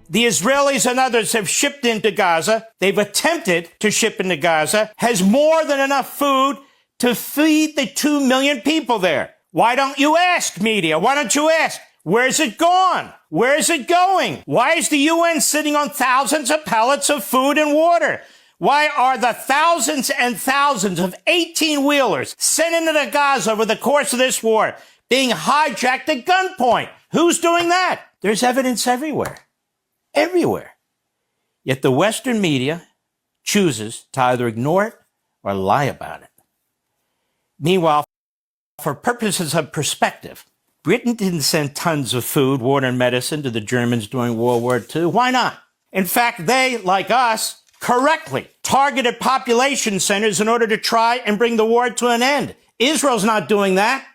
the Israelis and others have shipped into Gaza, they've attempted to ship into Gaza, has more than enough food to feed the 2 million people there. Why don't you ask, media? Why don't you ask? Where's it gone? Where is it going? Why is the UN sitting on thousands of pallets of food and water? Why are the thousands and thousands of 18-wheelers sent into Gaza over the course of this war being hijacked at gunpoint? Who's doing that? There's evidence everywhere. Everywhere. Yet the Western media chooses to either ignore it or lie about it. Meanwhile, for purposes of perspective, Britain didn't send tons of food, water, and medicine to the Germans during World War II. Why not? In fact, they, like us, correctly targeted population centers in order to try and bring the war to an end. Israel's not doing that.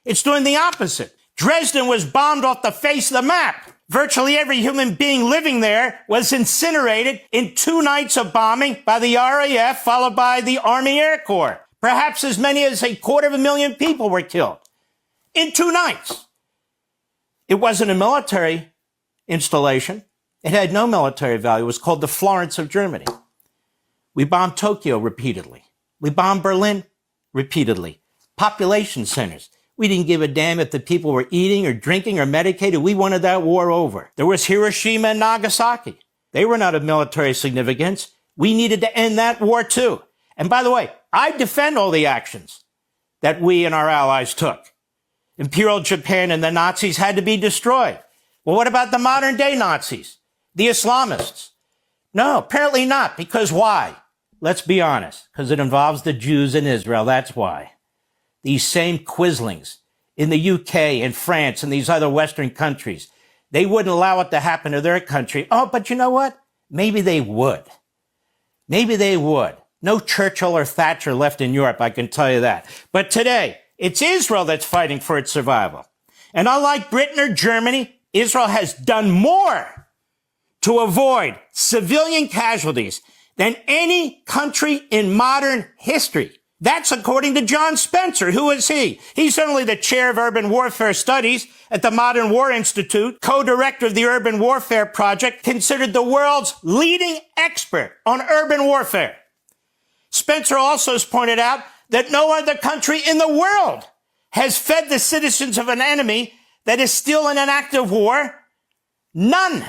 It's doing the opposite. Dresden was bombed off the face of the map. Virtually every human being living there was incinerated in 2 nights of bombing by the RAF, followed by the Army Air Corps. Perhaps as many as 250,000 people were killed in 2 nights. It wasn't a military installation. It had no military value. It was called the Florence of Germany. We bombed Tokyo repeatedly. We bombed Berlin repeatedly. Population centers. We didn't give a damn if the people were eating or drinking or medicated. We wanted that war over. There was Hiroshima and Nagasaki. They were not of military significance. We needed to end that war too. And by the way, I defend all the actions that we and our allies took. Imperial Japan and the Nazis had to be destroyed. Well, what about the modern day Nazis? The Islamists? No, apparently not. Because why? Let's be honest. Because it involves the Jews in Israel. That's why. These same quislings in the UK and France and these other Western countries, they wouldn't allow it to happen to their country. Oh, but you know what? Maybe they would. Maybe they would. No Churchill or Thatcher left in Europe, I can tell you that. But today, it's Israel that's fighting for its survival. And unlike Britain or Germany, Israel has done more to avoid civilian casualties than any country in modern history. That's according to John Spencer. Who is he? He's certainly the chair of urban warfare studies at the Modern War Institute, co-director of the Urban Warfare Project, considered the world's leading expert on urban warfare. Spencer also has pointed out that no other country in the world has fed the citizens of an enemy that is still in an active war. None.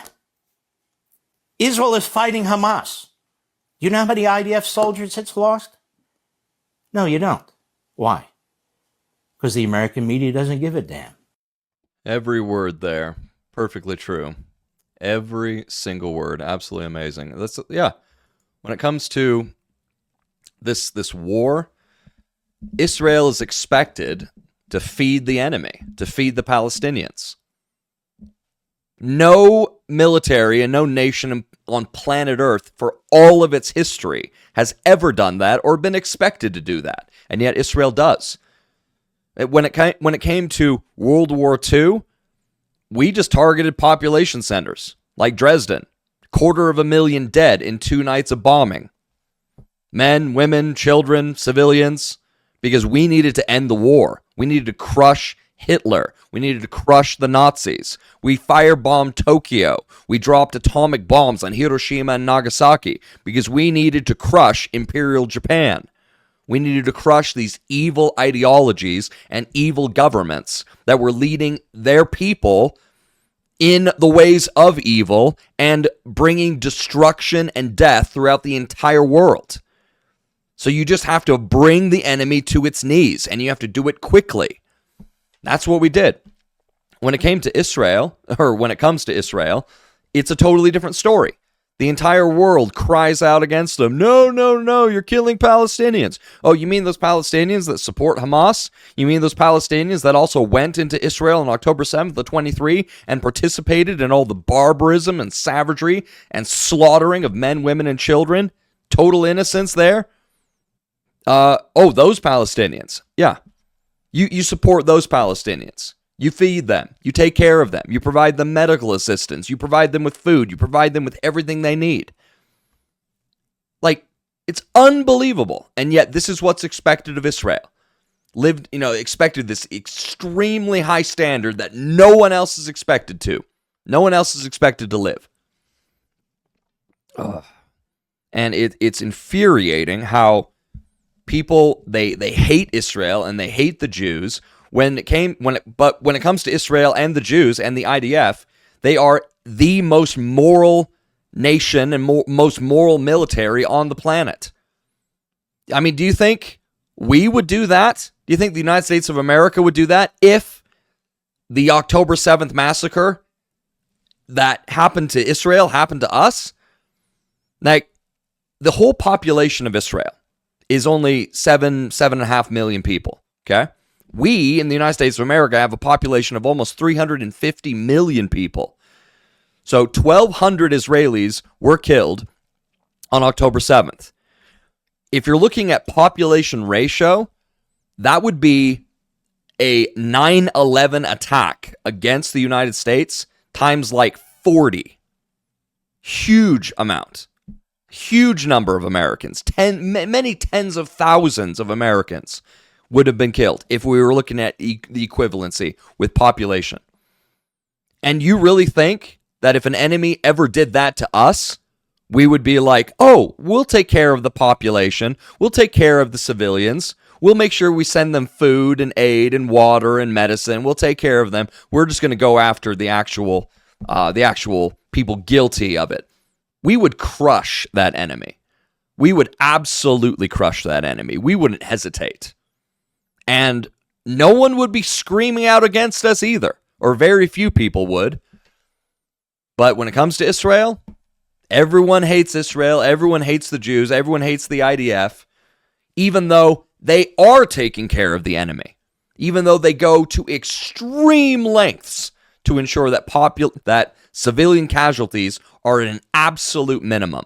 Israel is fighting Hamas. You know how many IDF soldiers it's lost? No, you don't. Why? Because the American media doesn't give a damn. Every word there. Perfectly true. Every single word. Absolutely amazing. Yeah. When it comes to this war, Israel is expected to feed the enemy, to feed the Palestinians. No military and no nation on planet Earth for all of its history has ever done that or been expected to do that. And yet Israel does. When it came to World War II, we just targeted population centers like Dresden. 250,000 dead in 2 nights of bombing. Men, women, children, civilians, because we needed to end the war. We needed to crush Hitler. We needed to crush the Nazis. We firebombed Tokyo. We dropped atomic bombs on Hiroshima and Nagasaki because we needed to crush Imperial Japan. We needed to crush these evil ideologies and evil governments that were leading their people in the ways of evil and bringing destruction and death throughout the entire world. So you just have to bring the enemy to its knees, and you have to do it quickly. That's what we did. When it came to Israel, or when it comes to Israel, it's a totally different story. The entire world cries out against them. No, no, no, you're killing Palestinians. Oh, you mean those Palestinians that support Hamas? You mean those Palestinians that also went into Israel on October 7th of 23 and participated in all the barbarism and savagery and slaughtering of men, women, and children? Total innocence there? Those Palestinians. Yeah. You support those Palestinians. You feed them. You take care of them. You provide them medical assistance. You provide them with food. You provide them with everything they need. Like, it's unbelievable. And yet, this is what's expected of Israel. Expected this extremely high standard that no one else is expected to. No one else is expected to live. And it's infuriating how people they hate Israel and they hate the Jews. When it comes to Israel and the Jews and the IDF, they are the most moral nation and most moral military on the planet. I mean, do you think we would do that? Do you think the United States of America would do that if the October 7th massacre that happened to Israel happened to us? Like, the whole population of Israel is only 7.5 million people, okay? We, in the United States of America, have a population of almost 350 million people. So 1,200 Israelis were killed on October 7th. If you're looking at population ratio, that would be a 9/11 attack against the United States times like 40. Huge amount. Huge number of Americans. Many tens of thousands of Americans would have been killed if we were looking at the equivalency with population. And you really think that if an enemy ever did that to us, we would be like, oh, we'll take care of the population. We'll take care of the civilians. We'll make sure we send them food and aid and water and medicine. We'll take care of them. We're just going to go after the actual people guilty of it. We would crush that enemy. We would absolutely crush that enemy. We wouldn't hesitate. And no one would be screaming out against us either, or very few people would. But when it comes to Israel, everyone hates Israel, everyone hates the Jews, everyone hates the IDF, even though they are taking care of the enemy, even though they go to extreme lengths to ensure that that civilian casualties are at an absolute minimum.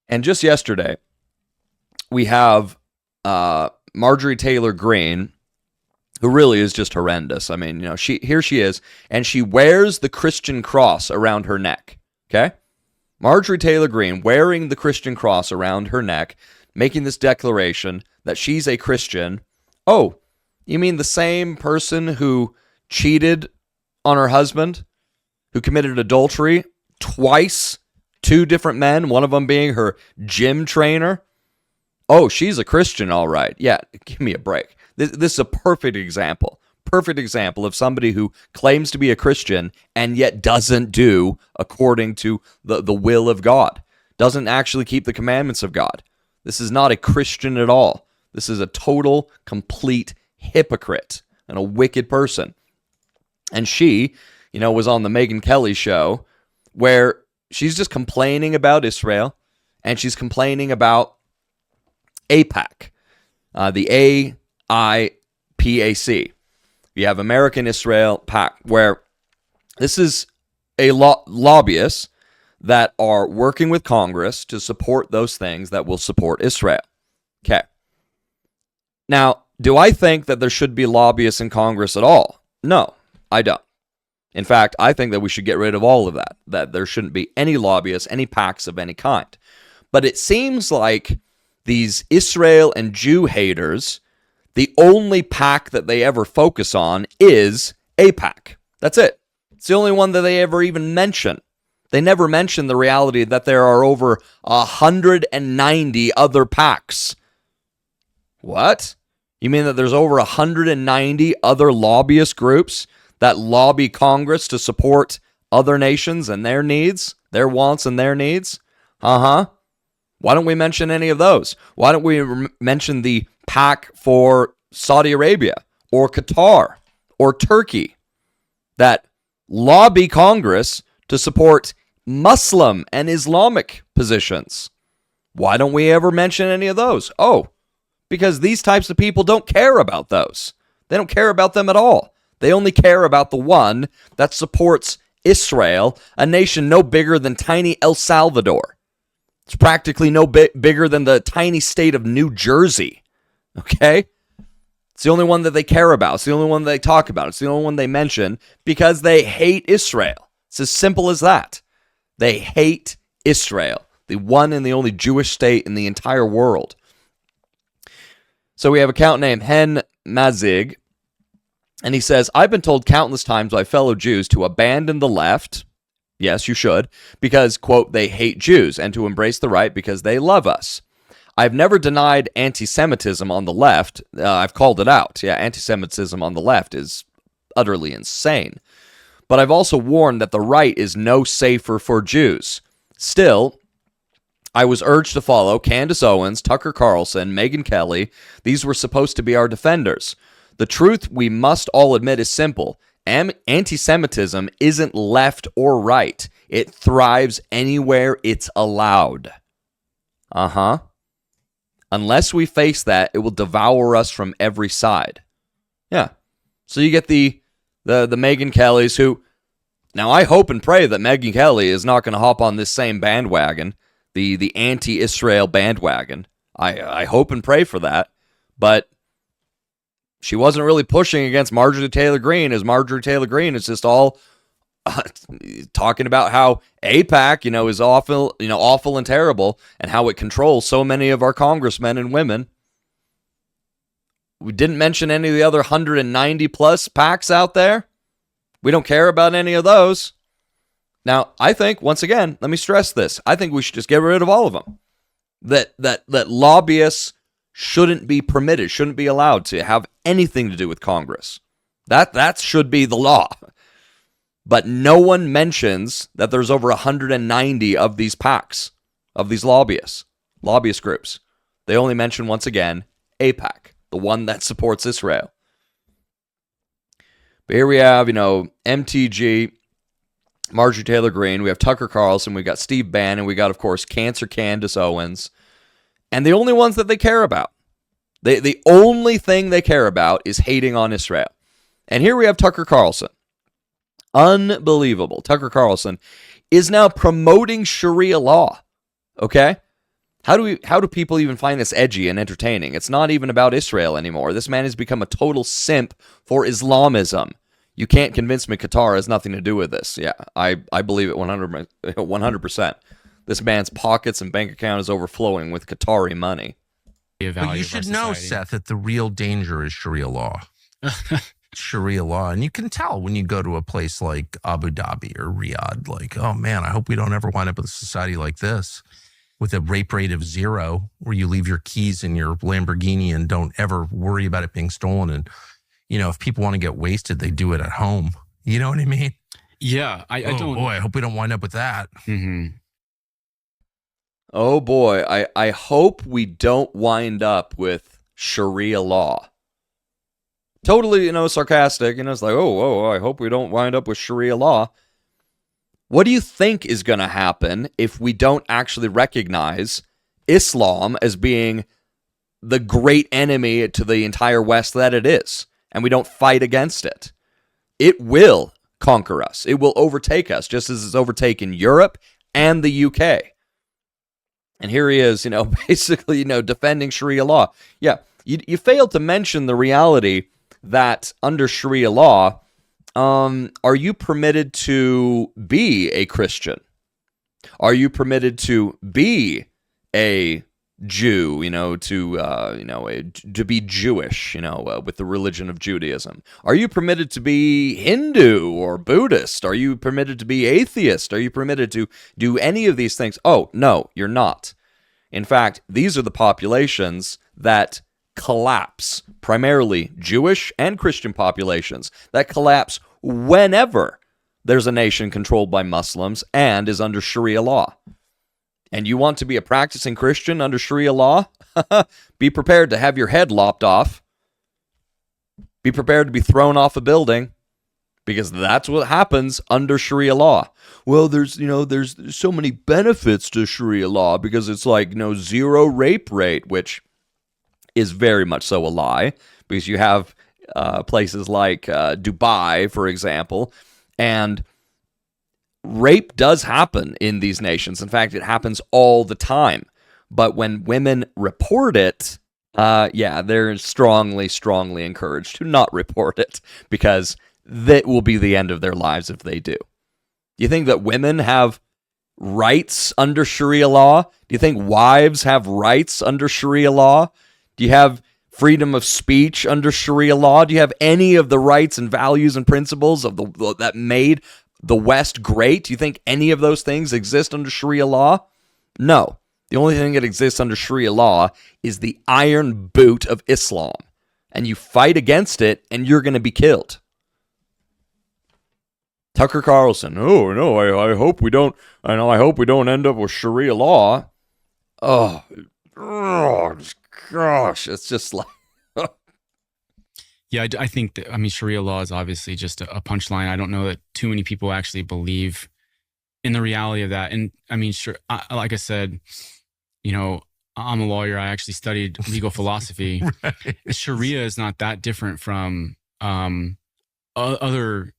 And just yesterday, we have Marjorie Taylor Greene, who really is just horrendous. I mean, here she is, and she wears the Christian cross around her neck, okay? Marjorie Taylor Greene wearing the Christian cross around her neck, making this declaration that she's a Christian. Oh, you mean the same person who cheated on her husband, who committed adultery twice, 2 different men, one of them being her gym trainer? Oh, she's a Christian, all right. Yeah, give me a break. This is a perfect example of somebody who claims to be a Christian and yet doesn't do according to the will of God, doesn't actually keep the commandments of God. This is not a Christian at all. This is a total, complete hypocrite and a wicked person. And she, was on the Megyn Kelly show where she's just complaining about Israel and she's complaining about AIPAC, the AIPAC. You have American Israel PAC, where this is a lobbyists that are working with Congress to support those things that will support Israel. Okay. Now, do I think that there should be lobbyists in Congress at all? No, I don't. In fact, I think that we should get rid of all of that there shouldn't be any lobbyists, any PACs of any kind. But it seems like these Israel and Jew haters, the only PAC that they ever focus on is AIPAC. That's it. It's the only one that they ever even mention. They never mention the reality that there are over 190 other PACs. What? You mean that there's over 190 other lobbyist groups that lobby Congress to support other nations and their needs, their wants and their needs? Uh-huh. Why don't we mention any of those? Why don't we mention the PAC for Saudi Arabia or Qatar or Turkey that lobby Congress to support Muslim and Islamic positions? Why don't we ever mention any of those? Oh, because these types of people don't care about those. They don't care about them at all. They only care about the one that supports Israel, a nation no bigger than tiny El Salvador. It's practically no bit bigger than the tiny state of New Jersey. Okay? It's the only one that they care about. It's the only one they talk about. It's the only one they mention because they hate Israel. It's as simple as that. They hate Israel, the one and the only Jewish state in the entire world. So we have a account named Hen Mazig, and he says, I've been told countless times by fellow Jews to abandon the left, Yes, you should, because, quote, they hate Jews, and to embrace the right because they love us. I've never denied anti-Semitism on the left. I've called it out. Yeah, anti-Semitism on the left is utterly insane. But I've also warned that the right is no safer for Jews. Still, I was urged to follow Candace Owens, Tucker Carlson, Megyn Kelly. These were supposed to be our defenders. The truth we must all admit is simple. Anti-Semitism isn't left or right. It thrives anywhere it's allowed. Unless we face that, it will devour us from every side. Yeah. So you get the Megyn Kellys who... Now, I hope and pray that Megyn Kelly is not going to hop on this same bandwagon, the anti-Israel bandwagon. I hope and pray for that. But she wasn't really pushing against Marjorie Taylor Greene, as Marjorie Taylor Greene is just all talking about how AIPAC, is awful, awful and terrible, and how it controls so many of our congressmen and women. We didn't mention any of the other 190 plus PACs out there. We don't care about any of those. Now, I think, once again, let me stress this. I think we should just get rid of all of them. That lobbyists shouldn't be permitted, shouldn't be allowed to have anything to do with Congress. That should be the law. But no one mentions that there's over 190 of these PACs, of these lobbyist groups. They only mention, once again, AIPAC, the one that supports Israel. But here we have, MTG, Marjorie Taylor Greene, we have Tucker Carlson, we got Steve Bannon, we got, of course, Cancer Candace Owens, and the only ones that they care about, the only thing they care about is hating on Israel. And here we have Tucker Carlson. Unbelievable. Tucker Carlson is now promoting Sharia law. Okay? How do people even find this edgy and entertaining? It's not even about Israel anymore. This man has become a total simp for Islamism. You can't convince me Qatar has nothing to do with this. Yeah, I believe it 100%. This man's pockets and bank account is overflowing with Qatari money. But you should know, Seth, that the real danger is Sharia law. Sharia law. And you can tell when you go to a place like Abu Dhabi or Riyadh, like, oh man, I hope we don't ever wind up with a society like this with a rape rate of 0, where you leave your keys in your Lamborghini and don't ever worry about it being stolen. And, if people want to get wasted, they do it at home. You know what I mean? Yeah. I don't. Boy, I hope we don't wind up with that. Mm-hmm. Oh boy, I hope we don't wind up with Sharia law. Totally, sarcastic, it's like, I hope we don't wind up with Sharia law. What do you think is going to happen if we don't actually recognize Islam as being the great enemy to the entire West that it is, and we don't fight against it? It will conquer us. It will overtake us, just as it's overtaken Europe and the UK. And here he is, basically, defending Sharia law. Yeah, you failed to mention the reality that under Sharia law, are you permitted to be a Christian? Are you permitted to be a Jew, to be Jewish, with the religion of Judaism? Are you permitted to be Hindu or Buddhist? Are you permitted to be atheist? Are you permitted to do any of these things? Oh, no, you're not. In fact, these are the populations that collapse, primarily Jewish and Christian populations, that collapse whenever there's a nation controlled by Muslims and is under Sharia law. And you want to be a practicing Christian under Sharia law? Be prepared to have your head lopped off. Be prepared to be thrown off a building, because that's what happens under Sharia law. Well, there's so many benefits to Sharia law because it's like, 0 rape rate, which is very much so a lie, because you have places like Dubai, for example, and rape does happen in these nations. In fact, it happens all the time. But when women report it, they're strongly, strongly encouraged to not report it, because that will be the end of their lives if they do. Do you think that women have rights under Sharia law? Do you think wives have rights under Sharia law? Do you have freedom of speech under Sharia law? Do you have any of the rights and values and principles of that made the West great? Do you think any of those things exist under Sharia law? No. The only thing that exists under Sharia law is the iron boot of Islam. And you fight against it, and you're going to be killed. Tucker Carlson. Oh, no, I hope we don't, I hope we don't end up with Sharia law. Oh gosh, it's just like... Yeah, I think that, Sharia law is obviously just a punchline. I don't know that too many people actually believe in the reality of that. And sure, like I said, I'm a lawyer. I actually studied legal philosophy. Right. Sharia is not that different from other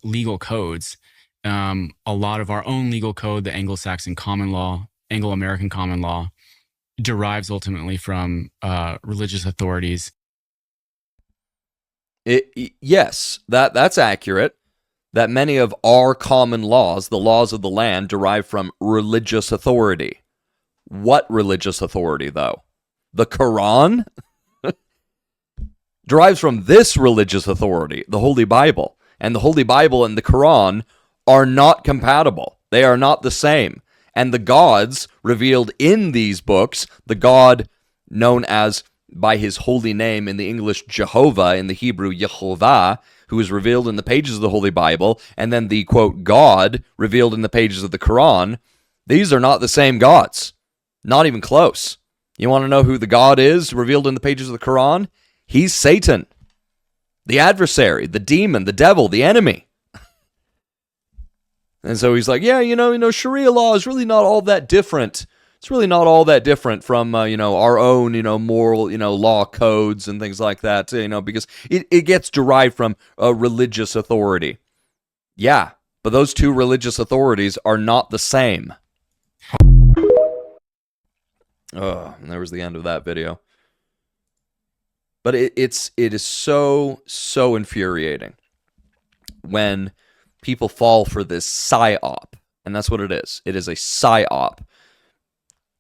legal codes. A lot of our own legal code, the Anglo-Saxon common law, Anglo-American common law, derives ultimately from religious authorities. Yes, that's accurate. That many of our common laws, the laws of the land, derive from religious authority. What religious authority, though? The Quran derives from this religious authority, the Holy Bible. And the Holy Bible and the Quran are not compatible. They are not the same. And the gods revealed in these books, the God known as by his holy name in the English Jehovah, in the Hebrew Yehovah, who is revealed in the pages of the Holy Bible, and then the, quote, God revealed in the pages of the Quran, these are not the same gods. Not even close. You want to know who the God is revealed in the pages of the Quran? He's Satan, the adversary, the demon, the devil, the enemy. And so he's like, yeah, Sharia law is really not all that different. It's really not all that different from, our own, moral, law codes and things like that, because it gets derived from a religious authority. Yeah, but those two religious authorities are not the same. Oh, and there was the end of that video. But it is so infuriating when people fall for this psyop, and that's what it is. It is a psyop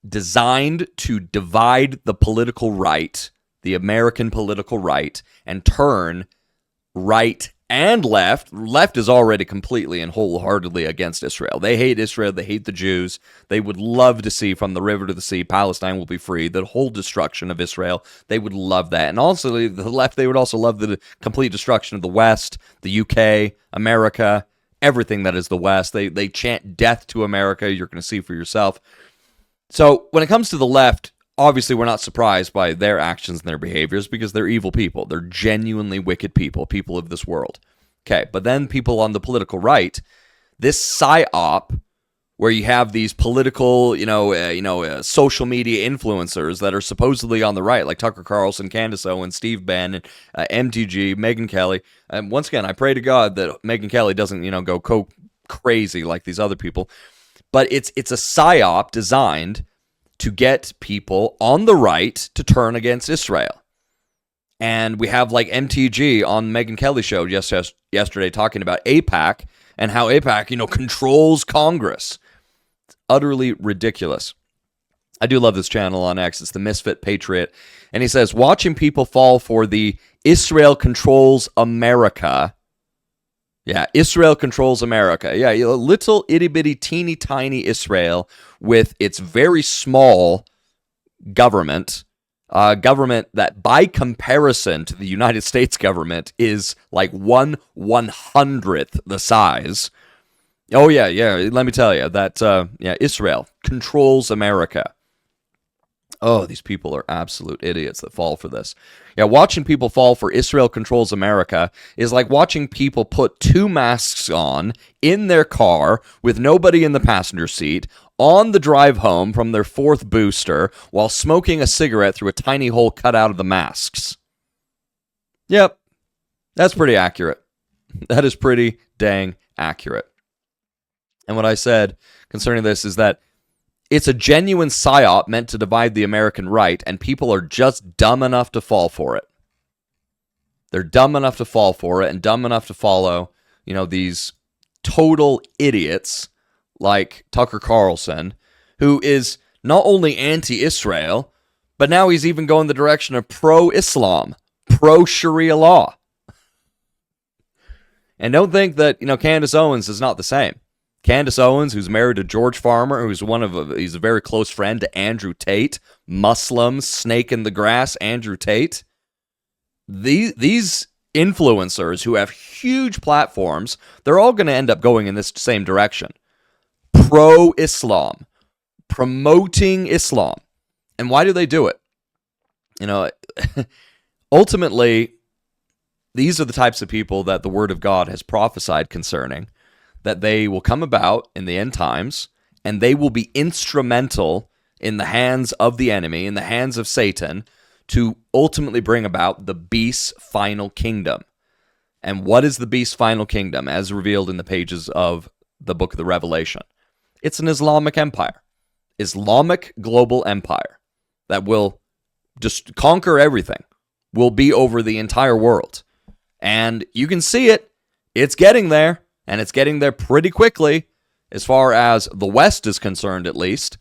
designed to divide the political right, the American political right, and turn right and left. Left is already completely and wholeheartedly against Israel. They hate Israel. They hate the Jews. They would love to see from the river to the sea, Palestine will be free, the whole destruction of Israel. They would love that. And also the left, they would also love the complete destruction of the West, the UK, America, everything that is the West. They chant death to America. You're going to see for yourself. So when it comes to the left, obviously we're not surprised by their actions and their behaviors because they're evil people. They're genuinely wicked people of this world. Okay, but then people on the political right, this psyop, where you have these political, social media influencers that are supposedly on the right, like Tucker Carlson, Candace Owens, Steve Bannon, MTG, Megyn Kelly. And once again, I pray to God that Megyn Kelly doesn't, go crazy like these other people. But it's a psyop designed to get people on the right to turn against Israel. And we have like MTG on Megyn Kelly's show yesterday talking about AIPAC and how AIPAC, controls Congress. It's utterly ridiculous. I do love this channel on X. It's the Misfit Patriot. And he says, watching people fall for the Israel controls America. Yeah, Israel controls America. Yeah, little itty-bitty, teeny tiny Israel with its very small government, that by comparison to the United States government is like 1/100th the size. Oh, yeah, let me tell you that, Israel controls America. Oh, these people are absolute idiots that fall for this. Yeah, watching people fall for Israel controls America is like watching people put two masks on in their car with nobody in the passenger seat on the drive home from their fourth booster while smoking a cigarette through a tiny hole cut out of the masks. Yep, that's pretty accurate. That is pretty dang accurate. And what I said concerning this is that it's a genuine psyop meant to divide the American right, and people are just dumb enough to fall for it. They're dumb enough to fall for it and dumb enough to follow, these total idiots like Tucker Carlson, who is not only anti-Israel, but now he's even going the direction of pro-Islam, pro-Sharia law. And don't think that, Candace Owens is not the same. Candace Owens, who's married to George Farmer, he's a very close friend to Andrew Tate, Muslim, snake in the grass, Andrew Tate. These influencers who have huge platforms, they're all going to end up going in this same direction. Pro-Islam, promoting Islam. And why do they do it? Ultimately, these are the types of people that the Word of God has prophesied concerning, that they will come about in the end times, and they will be instrumental in the hands of the enemy, in the hands of Satan, to ultimately bring about the beast's final kingdom. And what is the beast's final kingdom, as revealed in the pages of the book of the Revelation? It's an Islamic empire, Islamic global empire that will just conquer everything, will be over the entire world. And you can see it. It's getting there, and it's getting there pretty quickly, as far as the West is concerned, at least.